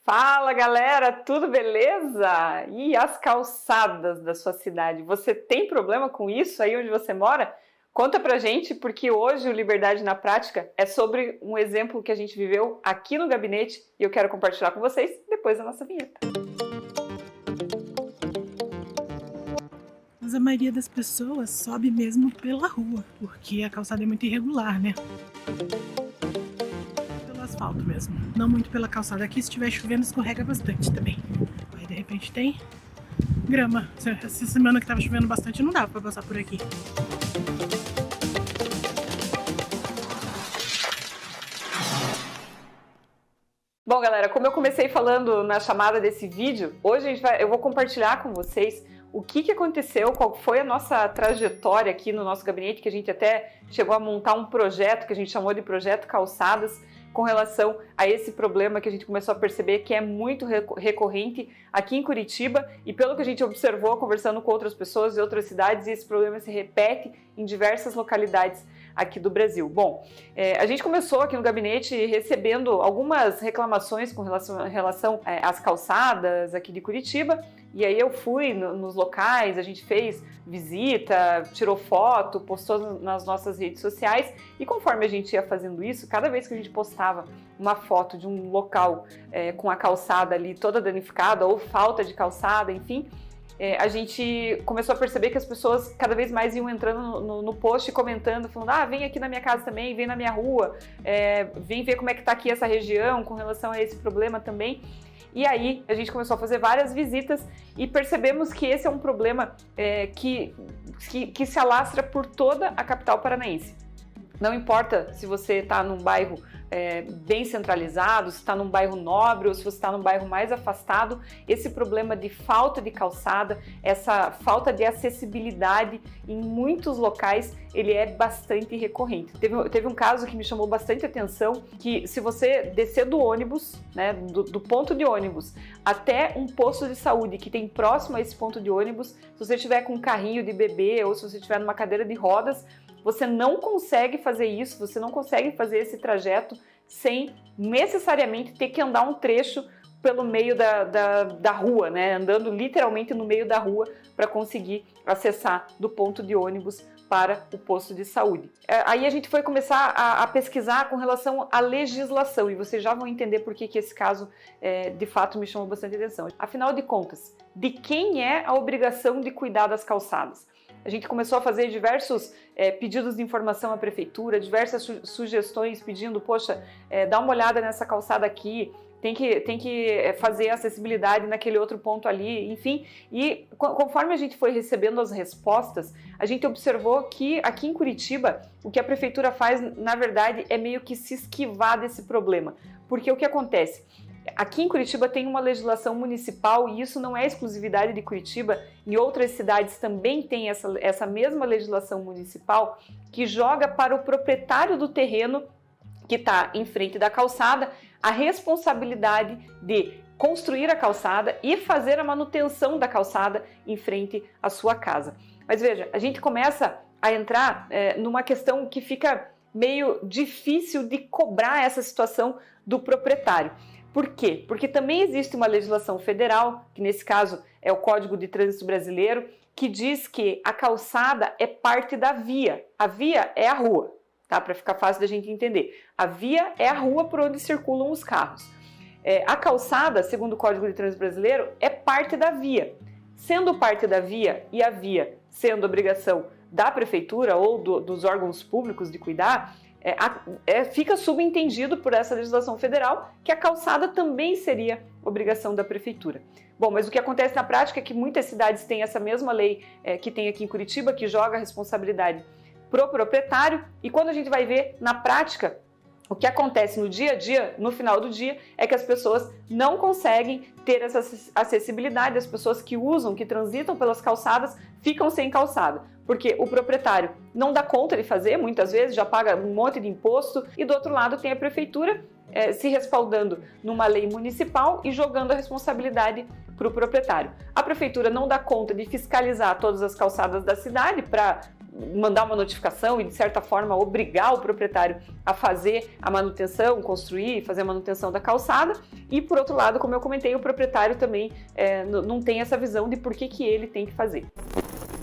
Fala galera, tudo beleza? E as calçadas da sua cidade? Você tem problema com isso aí onde você mora? Conta pra gente, porque hoje o Liberdade na Prática é sobre um exemplo que a gente viveu aqui no gabinete e eu quero compartilhar com vocês depois da nossa vinheta. Mas a maioria das pessoas sobe mesmo pela rua, porque a calçada é muito irregular, né? Pelo asfalto mesmo, não muito pela calçada. Aqui, se estiver chovendo, escorrega bastante também. Aí, de repente, tem grama. Essa semana que tava chovendo bastante, não dava pra passar por aqui. Bom, galera, como eu comecei falando na chamada desse vídeo, hoje eu vou compartilhar com vocês o que aconteceu, qual foi a nossa trajetória aqui no nosso gabinete, que a gente até chegou a montar um projeto que a gente chamou de Projeto Calçadas, com relação a esse problema que a gente começou a perceber que é muito recorrente aqui em Curitiba e pelo que a gente observou conversando com outras pessoas de outras cidades, esse problema se repete em diversas localidades aqui do Brasil. Bom, a gente começou aqui no gabinete recebendo algumas reclamações com relação às calçadas aqui de Curitiba, e aí eu fui nos locais, a gente fez visita, tirou foto, postou nas nossas redes sociais, e conforme a gente ia fazendo isso, cada vez que a gente postava uma foto de um local com a calçada ali toda danificada ou falta de calçada, enfim, a gente começou a perceber que as pessoas cada vez mais iam entrando no post e comentando, falando, vem aqui na minha casa também, vem na minha rua, vem ver como é que tá aqui essa região com relação a esse problema também. E aí a gente começou a fazer várias visitas e percebemos que esse é um problema que se alastra por toda a capital paranaense. Não importa se você está num bairro bem centralizado, se está num bairro nobre ou se você está num bairro mais afastado, esse problema de falta de calçada, essa falta de acessibilidade em muitos locais, ele é bastante recorrente. Teve um caso que me chamou bastante atenção, que se você descer do ônibus, né, do ponto de ônibus até um posto de saúde que tem próximo a esse ponto de ônibus, se você estiver com um carrinho de bebê ou se você estiver numa cadeira de rodas, você não consegue fazer isso, você não consegue fazer esse trajeto sem necessariamente ter que andar um trecho pelo meio da rua, né? Andando literalmente no meio da rua para conseguir acessar do ponto de ônibus para o posto de saúde. Aí a gente foi começar a pesquisar com relação à legislação e vocês já vão entender por que esse caso de fato me chamou bastante atenção. Afinal de contas, de quem é a obrigação de cuidar das calçadas? A gente começou a fazer diversos pedidos de informação à prefeitura, diversas sugestões pedindo, poxa, dá uma olhada nessa calçada aqui, tem que fazer acessibilidade naquele outro ponto ali, enfim. E conforme a gente foi recebendo as respostas, a gente observou que aqui em Curitiba, o que a prefeitura faz, na verdade, é meio que se esquivar desse problema. Porque o que acontece? Aqui em Curitiba tem uma legislação municipal e isso não é exclusividade de Curitiba, em outras cidades também tem essa mesma legislação municipal que joga para o proprietário do terreno que está em frente da calçada a responsabilidade de construir a calçada e fazer a manutenção da calçada em frente à sua casa. Mas veja, a gente começa a entrar numa questão que fica meio difícil de cobrar essa situação do proprietário. Por quê? Porque também existe uma legislação federal, que nesse caso é o Código de Trânsito Brasileiro, que diz que a calçada é parte da via. A via é a rua, tá? Para ficar fácil da gente entender. A via é a rua por onde circulam os carros. A calçada, segundo o Código de Trânsito Brasileiro, é parte da via. Sendo parte da via e a via sendo obrigação da prefeitura ou dos órgãos públicos de cuidar, fica subentendido por essa legislação federal que a calçada também seria obrigação da prefeitura. Bom, mas o que acontece na prática é que muitas cidades têm essa mesma lei que tem aqui em Curitiba, que joga a responsabilidade pro proprietário, e quando a gente vai ver na prática, o que acontece no dia a dia, no final do dia, é que as pessoas não conseguem ter essa acessibilidade, as pessoas que usam, que transitam pelas calçadas, ficam sem calçada, porque o proprietário não dá conta de fazer, muitas vezes já paga um monte de imposto, e do outro lado tem a prefeitura se respaldando numa lei municipal e jogando a responsabilidade para o proprietário. A prefeitura não dá conta de fiscalizar todas as calçadas da cidade para mandar uma notificação e, de certa forma, obrigar o proprietário a fazer a manutenção, construir, fazer a manutenção da calçada. E, por outro lado, como eu comentei, o proprietário também não tem essa visão de por que ele tem que fazer.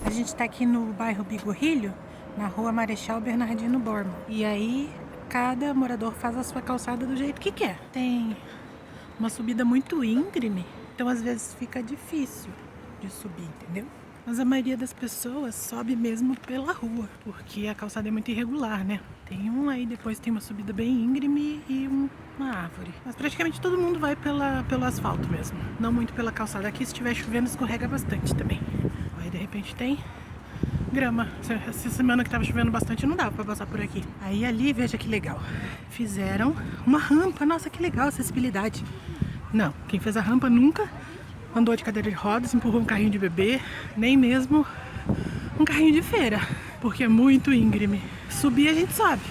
A gente está aqui no bairro Bigorrilho, na rua Marechal Bernardino Bormann. E aí, cada morador faz a sua calçada do jeito que quer. Tem uma subida muito íngreme, então às vezes fica difícil de subir, entendeu? Mas a maioria das pessoas sobe mesmo pela rua, porque a calçada é muito irregular, né? Tem aí, depois tem uma subida bem íngreme e uma árvore. Mas praticamente todo mundo vai pelo asfalto mesmo, não muito pela calçada. Aqui, se estiver chovendo, escorrega bastante também. Aí de repente tem grama. Essa semana que tava chovendo bastante não dava pra passar por aqui. Aí ali, veja que legal, fizeram uma rampa. Nossa, que legal, acessibilidade. Não, quem fez a rampa nunca andou de cadeira de rodas, empurrou um carrinho de bebê, nem mesmo um carrinho de feira, porque é muito íngreme. Subir a gente sobe,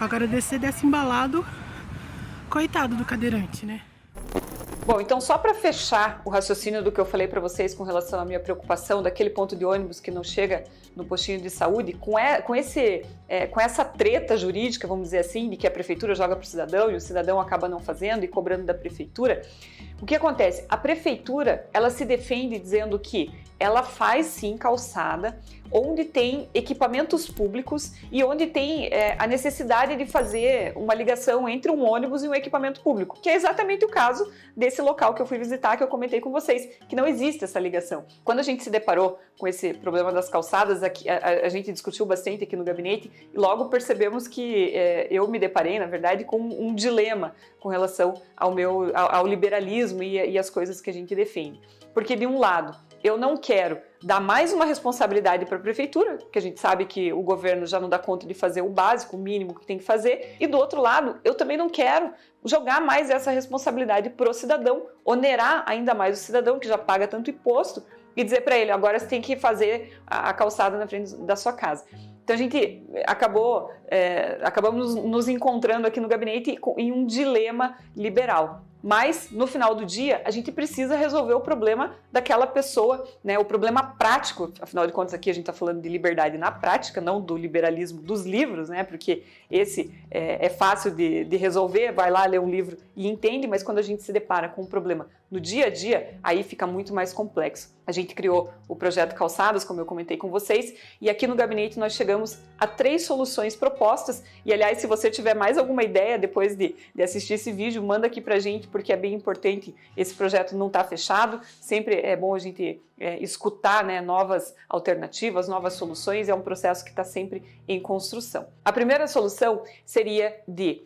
agora descer, desce embalado, coitado do cadeirante, né? Bom, então só para fechar o raciocínio do que eu falei para vocês com relação à minha preocupação daquele ponto de ônibus que não chega no postinho de saúde, com essa treta jurídica, vamos dizer assim, de que a prefeitura joga para o cidadão e o cidadão acaba não fazendo e cobrando da prefeitura, o que acontece? A prefeitura, ela se defende dizendo que ela faz sim calçada onde tem equipamentos públicos e onde tem a necessidade de fazer uma ligação entre um ônibus e um equipamento público, que é exatamente o caso desse local que eu fui visitar, que eu comentei com vocês, que não existe essa ligação. Quando a gente se deparou com esse problema das calçadas, a gente discutiu bastante aqui no gabinete e logo percebemos que eu me deparei, na verdade, com um dilema com relação ao liberalismo e as coisas que a gente defende. Porque, de um lado, eu não quero dar mais uma responsabilidade para a prefeitura, que a gente sabe que o governo já não dá conta de fazer o básico, o mínimo que tem que fazer, e do outro lado, eu também não quero jogar mais essa responsabilidade para o cidadão, onerar ainda mais o cidadão que já paga tanto imposto e dizer para ele, agora você tem que fazer a calçada na frente da sua casa. Então a gente acabamos nos encontrando aqui no gabinete em um dilema liberal. Mas, no final do dia, a gente precisa resolver o problema daquela pessoa, né? O problema prático, afinal de contas aqui a gente está falando de liberdade na prática, não do liberalismo dos livros, né? Porque esse é fácil de resolver, vai lá ler um livro e entende, mas quando a gente se depara com um problema no dia a dia, aí fica muito mais complexo. A gente criou o projeto Calçadas, como eu comentei com vocês, e aqui no gabinete nós chegamos a 3 soluções propostas, e aliás, se você tiver mais alguma ideia depois de assistir esse vídeo, manda aqui pra gente, porque é bem importante, esse projeto não está fechado, sempre é bom a gente escutar, né, novas alternativas, novas soluções, é um processo que está sempre em construção. A primeira solução seria de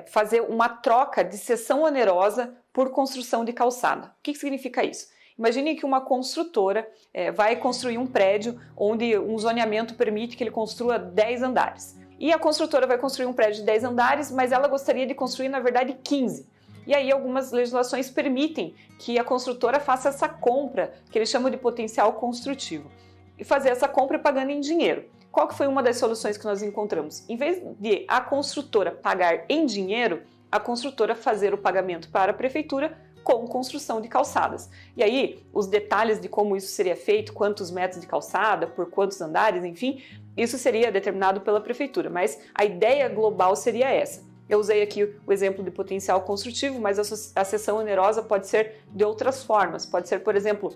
fazer uma troca de cessão onerosa por construção de calçada. O que significa isso? Imagine que uma construtora vai construir um prédio onde um zoneamento permite que ele construa 10 andares. E a construtora vai construir um prédio de 10 andares, mas ela gostaria de construir, na verdade, 15. E aí algumas legislações permitem que a construtora faça essa compra, que eles chamam de potencial construtivo, e fazer essa compra pagando em dinheiro. Qual que foi uma das soluções que nós encontramos? Em vez de a construtora pagar em dinheiro, a construtora fazer o pagamento para a prefeitura com construção de calçadas. E aí, os detalhes de como isso seria feito, quantos metros de calçada, por quantos andares, enfim, isso seria determinado pela prefeitura, mas a ideia global seria essa. Eu usei aqui o exemplo de potencial construtivo, mas a cessão onerosa pode ser de outras formas. Pode ser, por exemplo,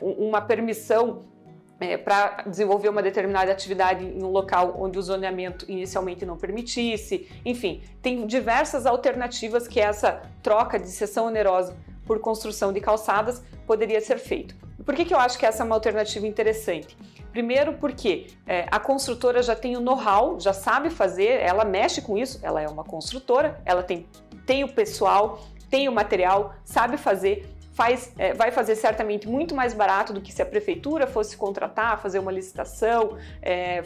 uma permissão para desenvolver uma determinada atividade em um local onde o zoneamento inicialmente não permitisse. Enfim, tem diversas alternativas que essa troca de cessão onerosa por construção de calçadas poderia ser feito. Por que eu acho que essa é uma alternativa interessante? Primeiro porque a construtora já tem o know-how, já sabe fazer, ela mexe com isso, ela é uma construtora, ela tem o pessoal, tem o material, sabe fazer, vai fazer certamente muito mais barato do que se a prefeitura fosse contratar, fazer uma licitação,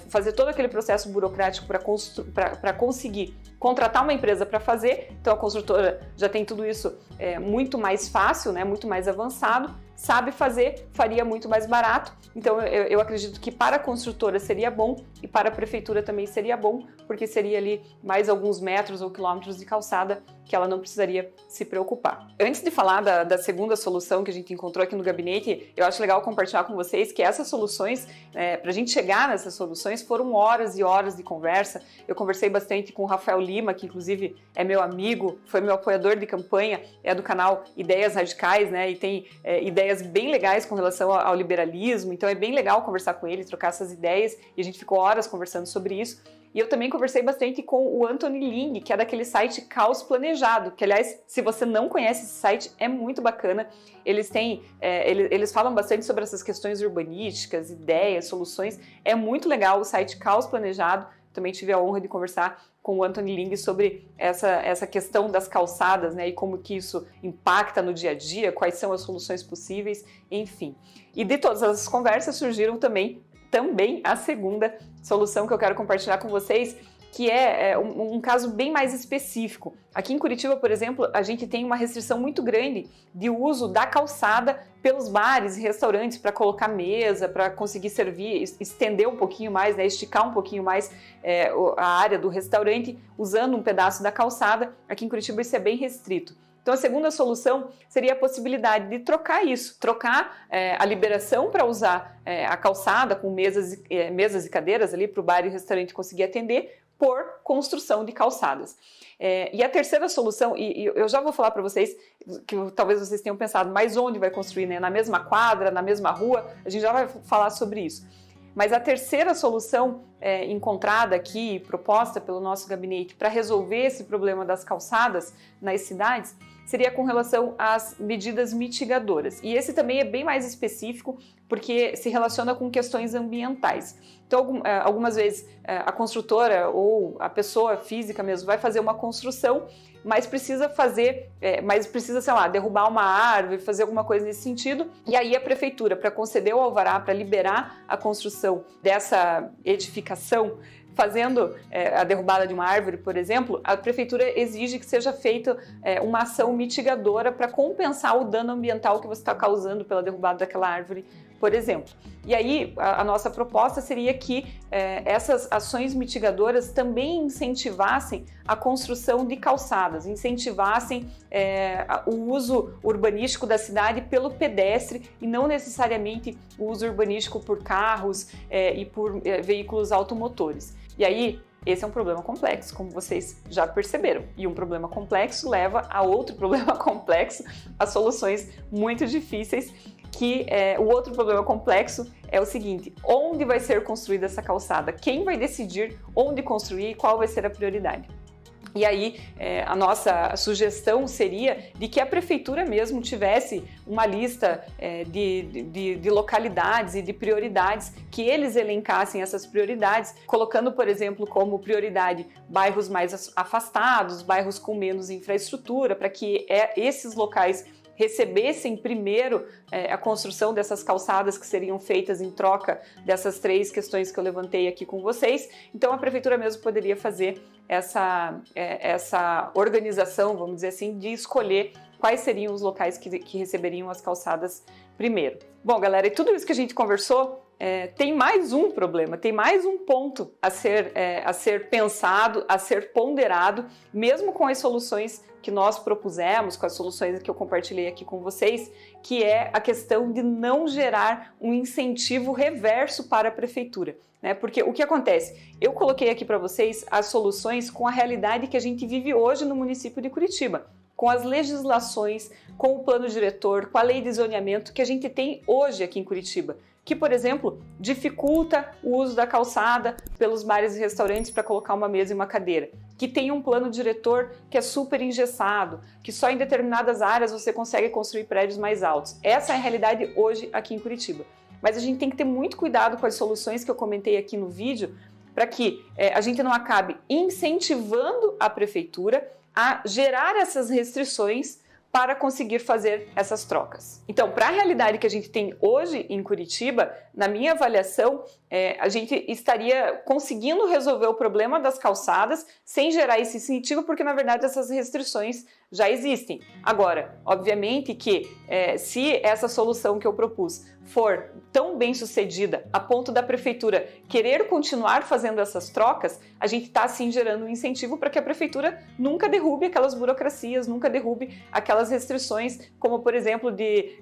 fazer todo aquele processo burocrático para conseguir contratar uma empresa para fazer. Então a construtora já tem tudo isso muito mais fácil, né, muito mais avançado, sabe fazer, faria muito mais barato. Então eu acredito que para a construtora seria bom e para a prefeitura também seria bom, porque seria ali mais alguns metros ou quilômetros de calçada que ela não precisaria se preocupar. Antes de falar da segunda solução que a gente encontrou aqui no gabinete, eu acho legal compartilhar com vocês que essas soluções, para a gente chegar nessas soluções, foram horas e horas de conversa. Eu conversei bastante com o Rafael Lima, que inclusive é meu amigo, foi meu apoiador de campanha, é do canal Ideias Radicais, né, e tem ideias bem legais com relação ao liberalismo, então é bem legal conversar com ele, trocar essas ideias, e a gente ficou horas conversando sobre isso. E eu também conversei bastante com o Anthony Ling, que é daquele site Caos Planejado, que, aliás, se você não conhece esse site, é muito bacana. Eles falam bastante sobre essas questões urbanísticas, ideias, soluções. É muito legal o site Caos Planejado. Também tive a honra de conversar com o Anthony Ling sobre essa questão das calçadas, né, e como que isso impacta no dia a dia, quais são as soluções possíveis, enfim. E de todas as conversas surgiram também a segunda solução que eu quero compartilhar com vocês, que é um caso bem mais específico. Aqui em Curitiba, por exemplo, a gente tem uma restrição muito grande de uso da calçada pelos bares e restaurantes para colocar mesa, para conseguir servir, estender um pouquinho mais, né, esticar um pouquinho mais a área do restaurante, usando um pedaço da calçada. Aqui em Curitiba isso é bem restrito. Então, a segunda solução seria a possibilidade de trocar isso, trocar a liberação para usar a calçada com mesas e cadeiras ali para o bar e o restaurante conseguir atender por construção de calçadas. E a terceira solução, e eu já vou falar para vocês, que talvez vocês tenham pensado, mas onde vai construir, né? Na mesma quadra, na mesma rua? A gente já vai falar sobre isso. Mas a terceira solução encontrada aqui, proposta pelo nosso gabinete para resolver esse problema das calçadas nas cidades, seria com relação às medidas mitigadoras. E esse também é bem mais específico, porque se relaciona com questões ambientais. Então, algumas vezes a construtora ou a pessoa física mesmo vai fazer uma construção, mas precisa sei lá, derrubar uma árvore, fazer alguma coisa nesse sentido, e aí a prefeitura, para conceder o alvará, para liberar a construção dessa edificação, fazendo a derrubada de uma árvore, por exemplo, a prefeitura exige que seja feita uma ação mitigadora para compensar o dano ambiental que você está causando pela derrubada daquela árvore, por exemplo. E aí a nossa proposta seria que essas ações mitigadoras também incentivassem a construção de calçadas, incentivassem o uso urbanístico da cidade pelo pedestre e não necessariamente o uso urbanístico por carros e por veículos automotores. E aí, esse é um problema complexo, como vocês já perceberam. E um problema complexo leva a outro problema complexo, a soluções muito difíceis, que o outro problema complexo é o seguinte: onde vai ser construída essa calçada? Quem vai decidir onde construir e qual vai ser a prioridade? E aí, a nossa sugestão seria de que a prefeitura mesmo tivesse uma lista de localidades e de prioridades, que eles elencassem essas prioridades, colocando, por exemplo, como prioridade bairros mais afastados, bairros com menos infraestrutura, para que esses locais recebessem primeiro a construção dessas calçadas que seriam feitas em troca dessas três questões que eu levantei aqui com vocês. Então a prefeitura mesmo poderia fazer essa organização, vamos dizer assim, de escolher quais seriam os locais que receberiam as calçadas primeiro. Bom, galera, e tudo isso que a gente conversou, tem mais um problema, tem mais um ponto a ser pensado, a ser ponderado, mesmo com as soluções que nós propusemos, com as soluções que eu compartilhei aqui com vocês, que é a questão de não gerar um incentivo reverso para a prefeitura, né? Porque o que acontece? Eu coloquei aqui para vocês as soluções com a realidade que a gente vive hoje no município de Curitiba, com as legislações, com o plano diretor, com a lei de zoneamento que a gente tem hoje aqui em Curitiba, que, por exemplo, dificulta o uso da calçada pelos bares e restaurantes para colocar uma mesa e uma cadeira, que tem um plano diretor que é super engessado, que só em determinadas áreas você consegue construir prédios mais altos. Essa é a realidade hoje aqui em Curitiba. Mas a gente tem que ter muito cuidado com as soluções que eu comentei aqui no vídeo, para que a gente não acabe incentivando a prefeitura a gerar essas restrições para conseguir fazer essas trocas. Então, para a realidade que a gente tem hoje em Curitiba, na minha avaliação, a gente estaria conseguindo resolver o problema das calçadas sem gerar esse incentivo, porque na verdade essas restrições já existem. Agora, obviamente que se essa solução que eu propus for tão bem sucedida a ponto da prefeitura querer continuar fazendo essas trocas, a gente está assim gerando um incentivo para que a prefeitura nunca derrube aquelas burocracias, nunca derrube aquelas restrições, como por exemplo de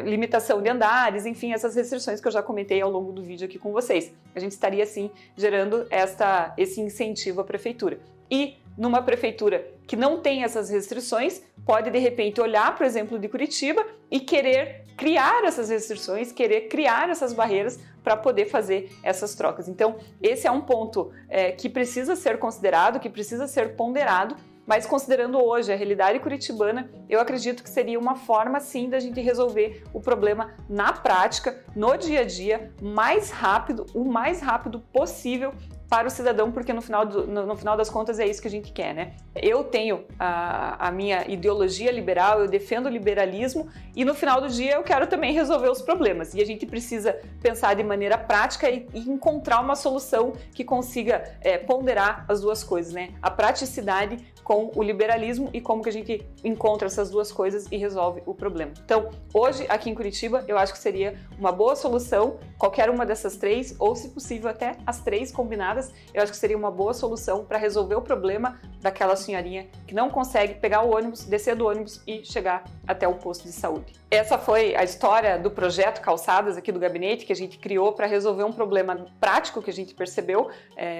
limitação de andares, enfim, essas restrições que eu já comentei ao longo do vídeo aqui com vocês. A gente estaria assim gerando esse incentivo à prefeitura. E numa prefeitura que não tem essas restrições, pode de repente olhar para o exemplo de Curitiba e querer criar essas restrições, querer criar essas barreiras para poder fazer essas trocas. Então, esse é um ponto que precisa ser considerado, que precisa ser ponderado, mas considerando hoje a realidade curitibana, eu acredito que seria uma forma sim da gente resolver o problema na prática, no dia a dia, o mais rápido possível para o cidadão, porque no final das contas é isso que a gente quer, né? Eu tenho a minha ideologia liberal, eu defendo o liberalismo e no final do dia eu quero também resolver os problemas. E a gente precisa pensar de maneira prática e encontrar uma solução que consiga ponderar as duas coisas, né? A praticidade com o liberalismo e como que a gente encontra essas duas coisas e resolve o problema. Então, hoje, aqui em Curitiba, eu acho que seria uma boa solução, qualquer uma dessas três, ou se possível até as três combinadas, eu acho que seria uma boa solução para resolver o problema daquela senhorinha que não consegue pegar o ônibus, descer do ônibus e chegar até o posto de saúde. Essa foi a história do projeto Calçadas aqui do gabinete, que a gente criou para resolver um problema prático que a gente percebeu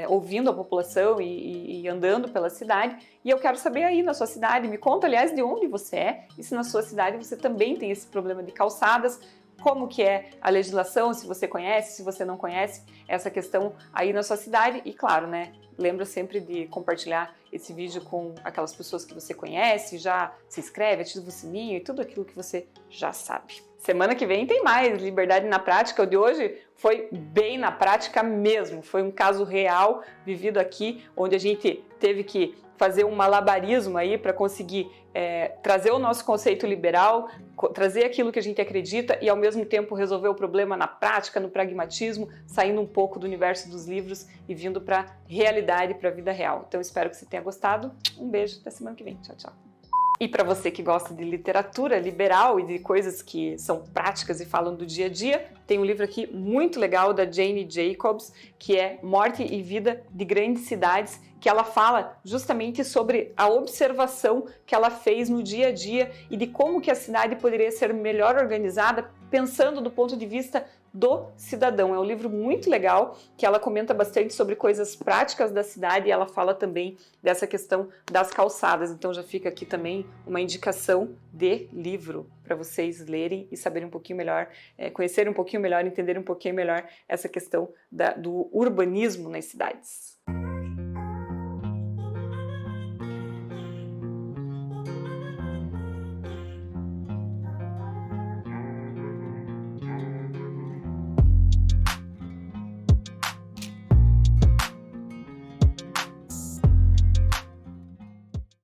ouvindo a população e andando pela cidade. E eu quero saber aí na sua cidade, me conta, aliás, de onde você é e se na sua cidade você também tem esse problema de calçadas, como que é a legislação, se você conhece, se você não conhece essa questão aí na sua cidade. E claro, né, lembra sempre de compartilhar esse vídeo com aquelas pessoas que você conhece, já se inscreve, ativa o sininho e tudo aquilo que você já sabe. Semana que vem tem mais Liberdade na Prática. O de hoje foi bem na prática mesmo, foi um caso real vivido aqui, onde a gente teve que fazer um malabarismo aí para conseguir trazer o nosso conceito liberal, trazer aquilo que a gente acredita e ao mesmo tempo resolver o problema na prática, no pragmatismo, saindo um pouco do universo dos livros e vindo para a realidade, para a vida real. Então espero que você tenha gostado. Um beijo, até semana que vem. Tchau, tchau. E para você que gosta de literatura liberal e de coisas que são práticas e falam do dia a dia, tem um livro aqui muito legal da Jane Jacobs, que é Morte e Vida de Grandes Cidades, que ela fala justamente sobre a observação que ela fez no dia a dia e de como que a cidade poderia ser melhor organizada, pensando do ponto de vista do cidadão. É um livro muito legal, que ela comenta bastante sobre coisas práticas da cidade e ela fala também dessa questão das calçadas. Então já fica aqui também uma indicação de livro para vocês lerem e saberem um pouquinho melhor, conhecerem um pouquinho melhor, entenderem um pouquinho melhor essa questão do urbanismo nas cidades.